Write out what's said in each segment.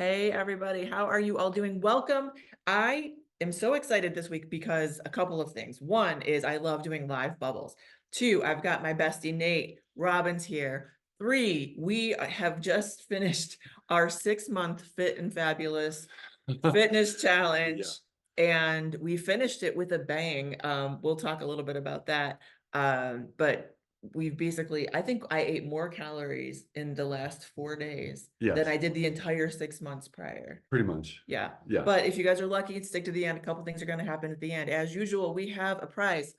Hey, everybody. How are you all doing? Welcome. I am so excited this week because a couple of things. One is I love doing live bubbles. Two, I've got my bestie, Nate Robbins here. Three, we have just finished our 6-month Fit and Fabulous fitness challenge. And we finished it with a bang. We'll talk a little bit about that. But we've basically, I think I ate more calories in the last 4 days than I did the entire 6 months prior. Pretty much. Yeah. Yeah. But if you guys are lucky, stick to the end. A couple things are going to happen at the end. As usual, we have a prize.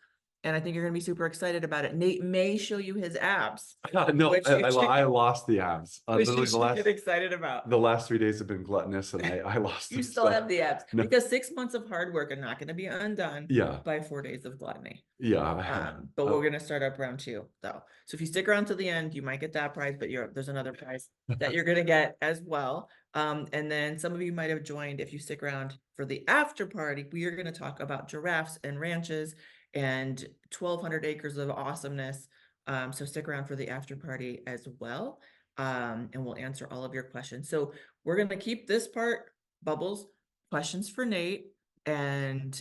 And I think you're going to be super excited about it. Nate may show you his abs. No, I lost the abs. Which you should get excited about. The last 3 days have been gluttonous, and I lost them. You still have the abs because 6 months of hard work are not going to be undone by 4 days of gluttony. But we're going to start up round 2 though. So if you stick around to the end, you might get that prize, but there's another prize that you're going to get as well. And then some of you might have joined if you stick around for the after party. We are going to talk about giraffes and ranches and 1,200 acres of awesomeness. So stick around for the after party as well. And we'll answer all of your questions. So we're going to keep this part bubbles, questions for Nate. And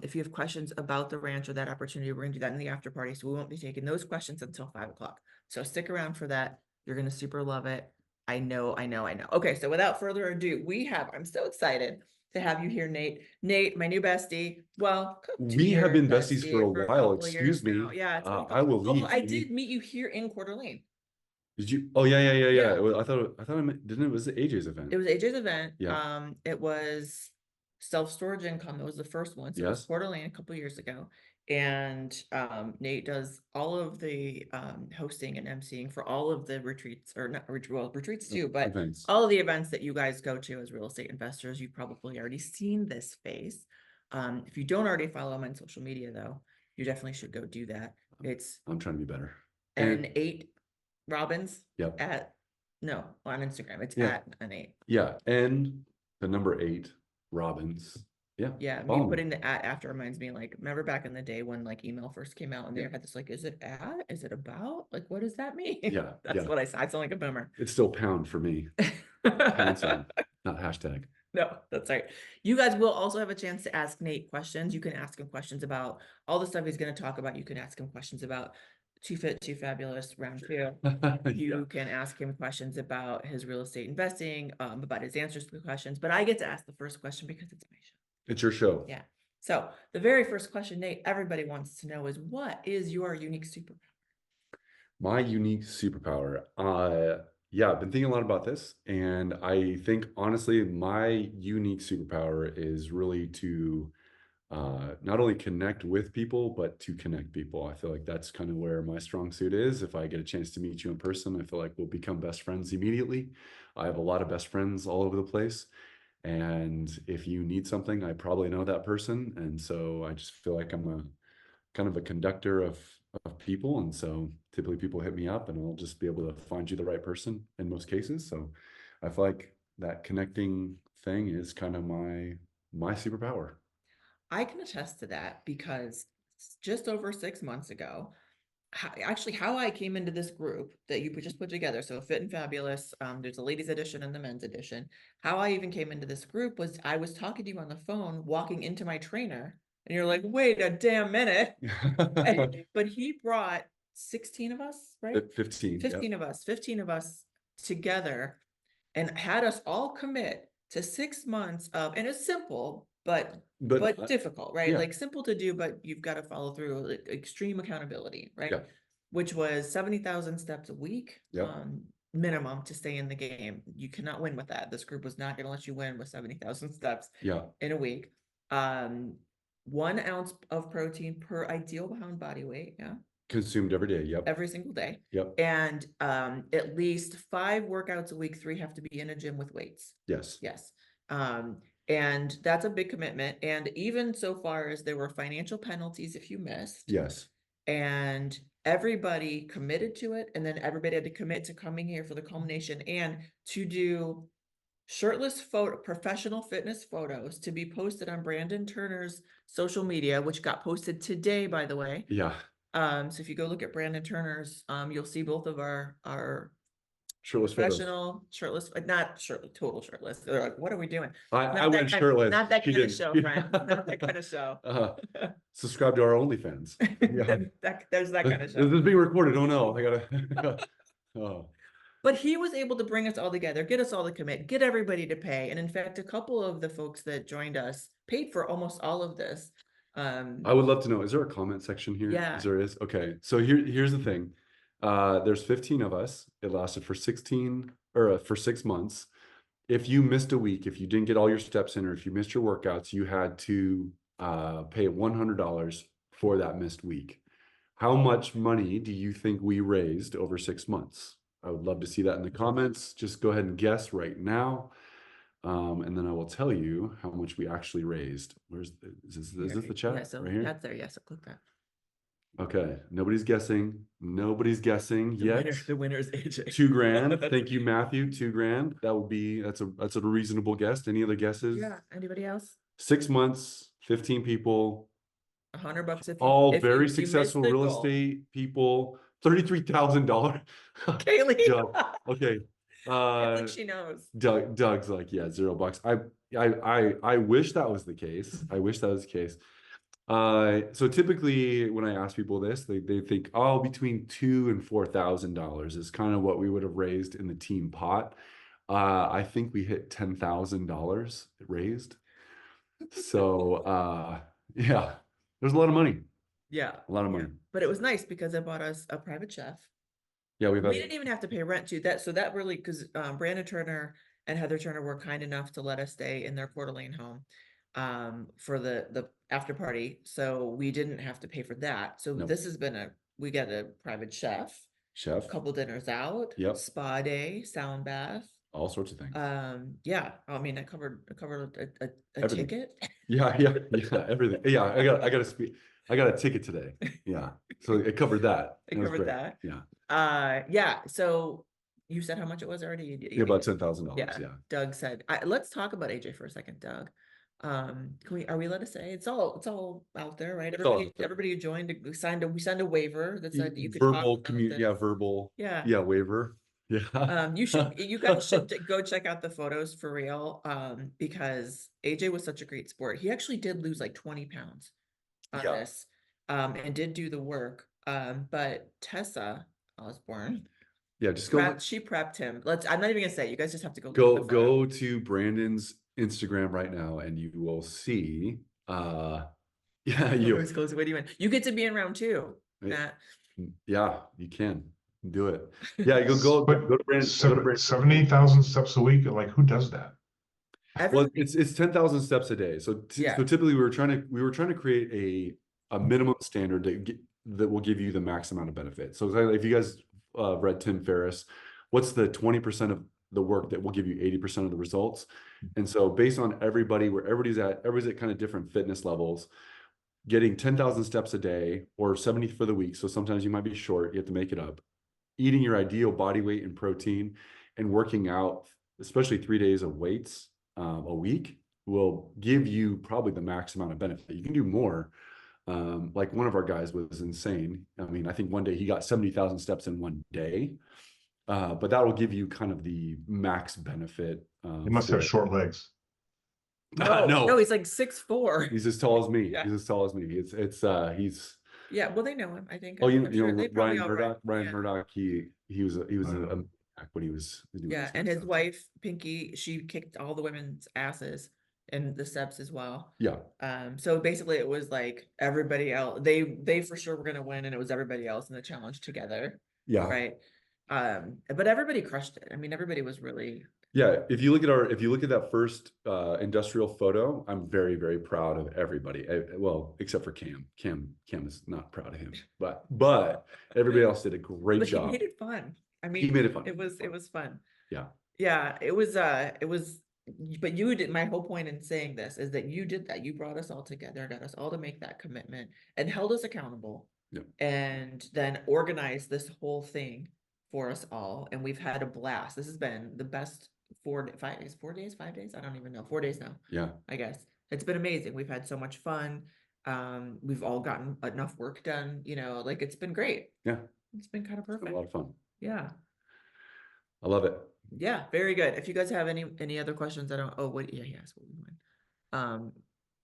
if you have questions about the ranch or that opportunity, we're going to do that in the after party. So we won't be taking those questions until 5 o'clock. So stick around for that. You're going to super love it. I know. Okay, so without further ado, I'm so excited to have you here, Nate. Nate, my new bestie. Well, we have been besties for a while. Excuse me. Yeah, I will leave. I did meet you here in Coeur d'Alene. Did you? Oh yeah. I thought it was AJ's event. It was AJ's event. Yeah. It was self-storage income. That was the first one. So it was Coeur d'Alene a couple of years ago. And Nate does all of the hosting and emceeing for all of the retreats, or not retreats too, but events. All of the events that you guys go to as real estate investors. You've probably already seen this face. If you don't already follow him on social media, though, you definitely should go do that. I'm trying to be better. And 8 Robbins. Yep. On Instagram. It's at an 8. Yeah, and the number 8 Robbins. Yeah, me putting the at after reminds me, like, remember back in the day when like email first came out and they had this like, is it at? Is it about? Like, what does that mean? Yeah. That's what I said. I sound like a boomer. It's still pound for me. Pound sign, not hashtag. No, that's right. You guys will also have a chance to ask Nate questions. You can ask him questions about all the stuff he's going to talk about. You can ask him questions about Too Fit, Too Fabulous round 2. You can ask him questions about his real estate investing, about his answers to the questions. But I get to ask the first question because it's my show. It's your show. Yeah. So the very first question, Nate, everybody wants to know is, what is your unique superpower? My unique superpower. I've been thinking a lot about this, and I think honestly, my unique superpower is really to not only connect with people, but to connect people. I feel like that's kind of where my strong suit is. If I get a chance to meet you in person, I feel like we'll become best friends immediately. I have a lot of best friends all over the place. And if you need something, I probably know that person. And so I just feel like I'm a kind of a conductor of people. And so typically people hit me up and I'll just be able to find you the right person in most cases. So I feel like that connecting thing is kind of my superpower. I can attest to that because just over 6 months ago, how I came into this group that you just put together, so Fit and Fabulous, there's a ladies edition and the men's edition. How I even came into this group was I was talking to you on the phone, walking into my trainer, and you're like, wait a damn minute. But he brought 16 of us, right? 15. 15 of us, 15 of us together and had us all commit to 6 months of, and it's simple, but difficult, right? Like simple to do, but you've got to follow through, like extreme accountability, right? Which was 70,000 steps a week minimum to stay in the game. You cannot win with that. This group was not going to let you win with 70,000 steps in a week. 1 ounce of protein per ideal pound body weight. Yeah. Consumed every day. Every single day. And at least 5 workouts a week. 3 have to be in a gym with weights. Yes. And that's a big commitment. And even so far as there were financial penalties if you missed. Yes. And everybody committed to it. And then everybody had to commit to coming here for the culmination and to do shirtless professional fitness photos to be posted on Brandon Turner's social media, which got posted today, by the way. Yeah. So if you go look at Brandon Turner's, you'll see both of our Shirtless photos. Professional, shirtless, not shirtless, total shirtless. They're like, what are we doing? I went shirtless. Not that She kind of didn't. show, friend. Not that kind of show. Subscribe to our OnlyFans. Yeah. There's that kind of This show. is being recorded. Oh no, I gotta. Oh. But he was able to bring us all together, get us all to commit, get everybody to pay. And in fact, a couple of the folks that joined us paid for almost all of this. I would love to know, is there a comment section here? Yeah. There is. Okay. So here's the thing. There's 15 of us. It lasted for 6 months. If you missed a week, if you didn't get all your steps in, or if you missed your workouts, you had to pay $100 for that missed week. How much money do you think we raised over 6 months? I would love to see that in the comments. Just go ahead and guess right now. And then I will tell you how much we actually raised. Is this the chat? Yeah, so right here? that's there. Yes, so click that. Okay, nobody's guessing. Nobody's guessing yet. The winner is AJ. $2,000. Thank you, Matthew. $2,000. That's a reasonable guess. Any other guesses? Yeah. Anybody else? 6 months, 15 people. $100 All very successful real estate people. $33,000. Kaylee. Okay. I think she knows. Doug's like, yeah, $0. I wish that was the case. I wish that was the case. So typically when I ask people this, they think, oh, between $2,000 and $4,000 is kind of what we would have raised in the team pot. I think we hit $10,000 raised. So yeah, there's a lot of money. Yeah, a lot of money. But it was nice because it bought us a private chef. Yeah, we didn't even have to pay rent to that. So that really, because Brandon Turner and Heather Turner were kind enough to let us stay in their Coeur d'Alene home for the after party. So we didn't have to pay for that. So this has been we got a private chef, a couple dinners out, spa day, sound bath, all sorts of things. Yeah, I mean, it covered a ticket. Yeah, everything. Yeah, I got a ticket today. Yeah, so it covered that. It covered that. Yeah. Yeah. So you said how much it was already? Yeah, about $10,000. Yeah. Doug said. Let's talk about AJ for a second, Doug. Are we allowed to say it's all out there, right? Everybody who joined, we signed a waiver that said you could verbal verbal waiver. Yeah. You guys should go check out the photos for real. Because AJ was such a great sport. He actually did lose like 20 pounds on this, and did do the work. But Tessa Osborne, just she prepped him. I'm not even gonna say it. You guys just have to go to Brandon's Instagram right now and you will see what do you mean? You get to be in round 2. Yeah, you can do it. Yeah, go to Brandon. 70,000 steps a week. Like, who does that? Well, it's 10,000 steps a day. So typically we were trying to create a minimum standard that will give you the max amount of benefit. So if you guys read Tim Ferriss, what's the 20% of the work that will give you 80% of the results? And so based on everybody, where everybody's at kind of different fitness levels, getting 10,000 steps a day or 70 for the week. So sometimes you might be short, you have to make it up. Eating your ideal body weight and protein and working out, especially 3 days of weights a week, will give you probably the max amount of benefit. You can do more. Like one of our guys was insane. I mean, I think one day he got 70,000 steps in one day. But that will give you kind of the max benefit. He must have short legs. No, he's like 6'4". He's as tall as me. He's as tall as me. He's yeah. Well, they know him, I think. Oh, you know Ryan Murdoch. Ryan Murdoch. He was a when he was doing and his wife Pinky, she kicked all the women's asses and the steps as well. Yeah. So basically it was like everybody else, they for sure were gonna win, and it was everybody else in the challenge together. Yeah. Right. But everybody crushed it. I mean, everybody was really. Yeah. If you look at that first industrial photo, I'm very, very proud of everybody. Well, except for Cam. Cam is not proud of him, but everybody else did a great job. He made it fun. I mean, he made it fun. It was fun. Yeah. Yeah. It was. But you did. My whole point in saying this is that you did that. You brought us all together, got us all to make that commitment, and held us accountable. Yeah. And then organized this whole thing for us all, and we've had a blast. This has been the best 5 days. I don't even know. 4 days now. Yeah, I guess it's been amazing. We've had so much fun. We've all gotten enough work done. Like it's been great. Yeah, it's been kind of perfect. A lot of fun. Yeah. I love it. Yeah, very good. If you guys have any other questions, yes, what we went.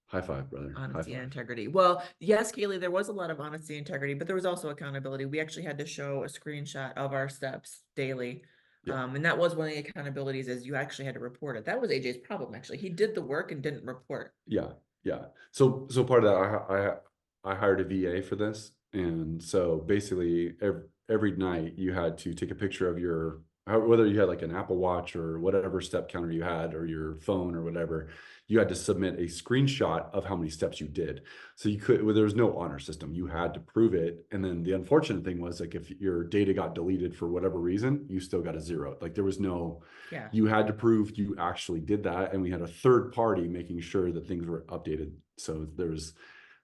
High five, brother. Honesty High and five. integrity. Well, yes, Kaylee, there was a lot of honesty and integrity, but there was also accountability. We actually had to show a screenshot of our steps daily. Yeah. And that was one of the accountabilities, is you actually had to report it. That was AJ's problem, actually. He did the work and didn't report. Yeah. Yeah. So part of that, I hired a VA for this. And so basically every night you had to take a picture of your, whether you had like an Apple Watch or whatever step counter you had, or your phone or whatever, you had to submit a screenshot of how many steps you did. So you could, well, there was no honor system. You had to prove it. And then the unfortunate thing was, like, if your data got deleted for whatever reason, you still got a zero. Like, there was no, Yeah. you had to prove you actually did that. And we had a third party making sure that things were updated. So there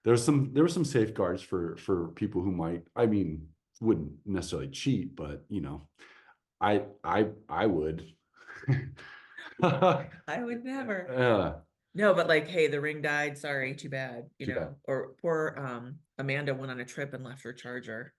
were some safeguards for people who might, I mean, wouldn't necessarily cheat, but I would. I would never. No, but like, hey, the ring died. Sorry, too bad. Too bad. Or poor Amanda went on a trip and left her charger.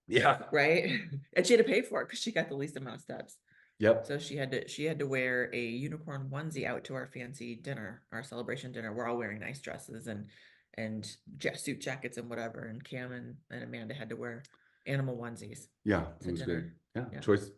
Yeah. Right. And she had to pay for it because she got the least amount of steps. Yep. So she had to wear a unicorn onesie out to our fancy dinner, our celebration dinner. We're all wearing nice dresses and suit jackets and whatever. And Cam and Amanda had to wear animal onesies. Yeah, it was great. Yeah. Choice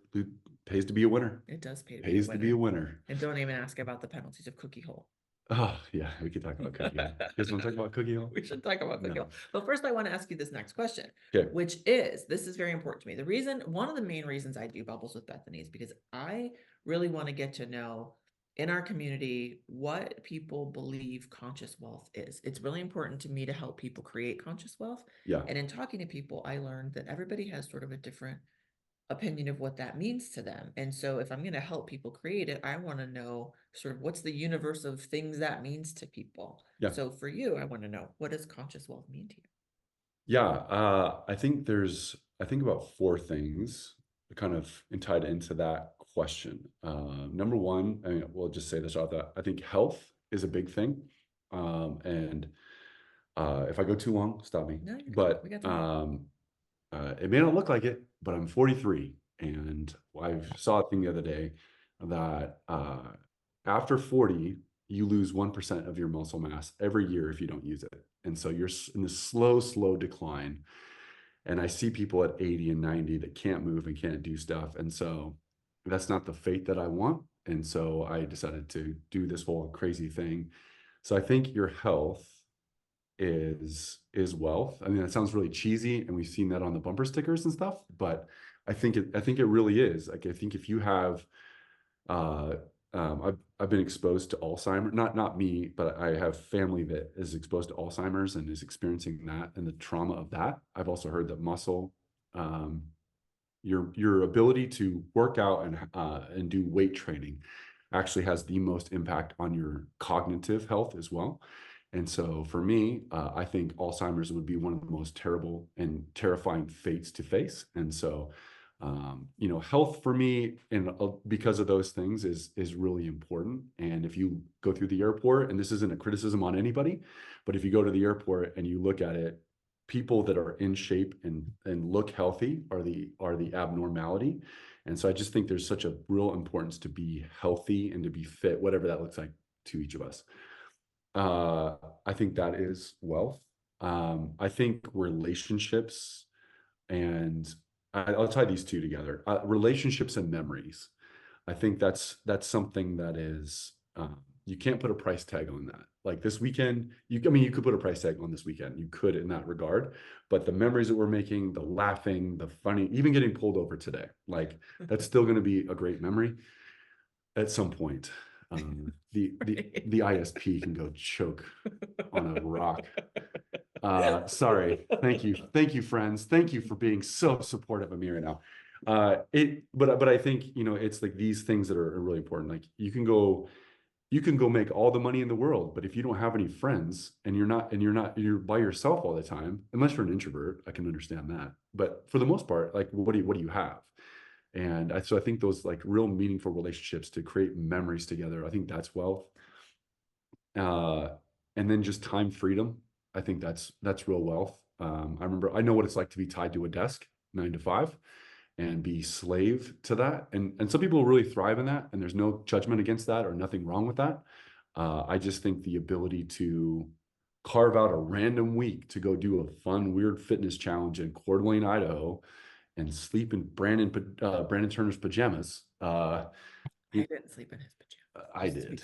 pays to be a winner. It does pay to pays to be a winner. And don't even ask about the penalties of Cookie Hole. Oh, yeah, we could talk about Cookie Hole. You guys want to talk about Cookie Hole? We should talk about Cookie Hole. But first, I want to ask you this next question, Okay. which is, this is very important to me. One of the main reasons I do Bubbles with Bethany is because I really want to get to know in our community what people believe conscious wealth is. It's really important to me to help people create conscious wealth. Yeah. And in talking to people, I learned that everybody has sort of a different opinion of what that means to them. And so if I'm going to help people create it, I want to know sort of what's the universe of things that means to people. Yeah. So for you, I want to know, what does conscious wealth mean to you? Yeah. I think about four things kind of tied into that question. Number one, I mean, we'll just say this out that I think health is a big thing. And if I go too long, stop me. No, but we got time. It may not look like it, but I'm 43, and I saw a thing the other day that after 40, you lose 1% of your muscle mass every year if you don't use it. And so you're in this slow decline. And I see people at 80 and 90 that can't move and can't do stuff. And so that's not the fate that I want. And so I decided to do this whole crazy thing. So I think your health is wealth. I mean, that sounds really cheesy, and we've seen that on the bumper stickers and stuff, but I think it really is. Like, I think if you have I've been exposed to Alzheimer's, not me, but I have family that is exposed to Alzheimer's and is experiencing that and the trauma of that. I've also heard that muscle, your ability to work out and do weight training actually has the most impact on your cognitive health as well. And so for me, I think Alzheimer's would be one of the most terrible and terrifying fates to face. And so, health for me, and because of those things, is really important. And if you go through the airport, and this isn't a criticism on anybody, but if you go to the airport and you look at it, people that are in shape and look healthy are the abnormality. And so I just think there's such a real importance to be healthy and to be fit, whatever that looks like to each of us. I think that is wealth. I think relationships, and I'll tie these two together. Relationships and memories. I think that's something that is, you can't put a price tag on that. Like this weekend, you could put a price tag on this weekend. You could in that regard, but the memories that we're making, the laughing, the funny, even getting pulled over today, like that's still going to be a great memory at some point. The ISP can go choke on a rock. Sorry. Thank you, friends. Thank you for being so supportive of me right now. But I think, it's like these things that are really important. Like you can go make all the money in the world, but if you don't have any friends and you're by yourself all the time, unless you're an introvert, I can understand that. But for the most part, like what do you have? And so I think those like real meaningful relationships to create memories together, I think that's wealth. And then just time freedom. I think that's real wealth. I know what it's like to be tied to a desk 9 to 5. and be slave to that. And some people really thrive in that, and there's no judgment against that or nothing wrong with that. I just think the ability to carve out a random week to go do a fun, weird fitness challenge in Coeur d'Alene, Idaho, and sleep in Brandon Turner's pajamas. I didn't sleep in his pajamas. I did.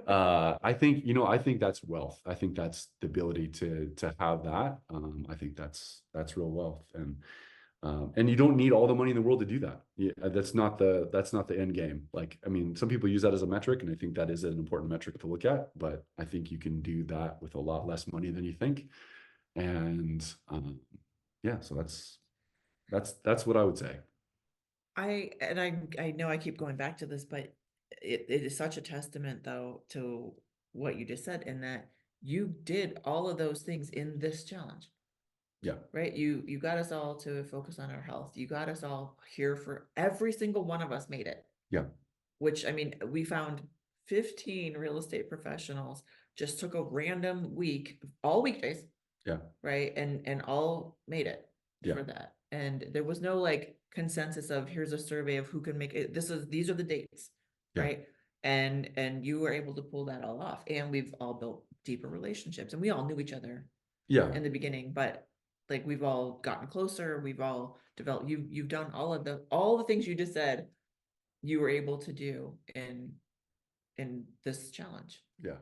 I think that's wealth. I think that's the ability to have that. I think that's real wealth, and you don't need all the money in the world to do that. Yeah, that's not the end game. Like, I mean, some people use that as a metric, and I think that is an important metric to look at. But I think you can do that with a lot less money than you think. And yeah, so that's what I would say. I know I keep going back to this, but it is such a testament though to what you just said, in that you did all of those things in this challenge. Yeah. Right. You got us all to focus on our health. You got us all here for every single one of us made it. Yeah. Which, I mean, we found 15 real estate professionals just took a random week, all weekdays. Yeah. Right. And all made it Yeah. for that. And there was no like consensus of here's a survey of who can make it. These are the dates. Yeah. Right. And you were able to pull that all off. And we've all built deeper relationships, and we all knew each other. Yeah. In the beginning, but like we've all gotten closer, we've all developed, you've done all the things you just said you were able to do in this challenge. Yeah.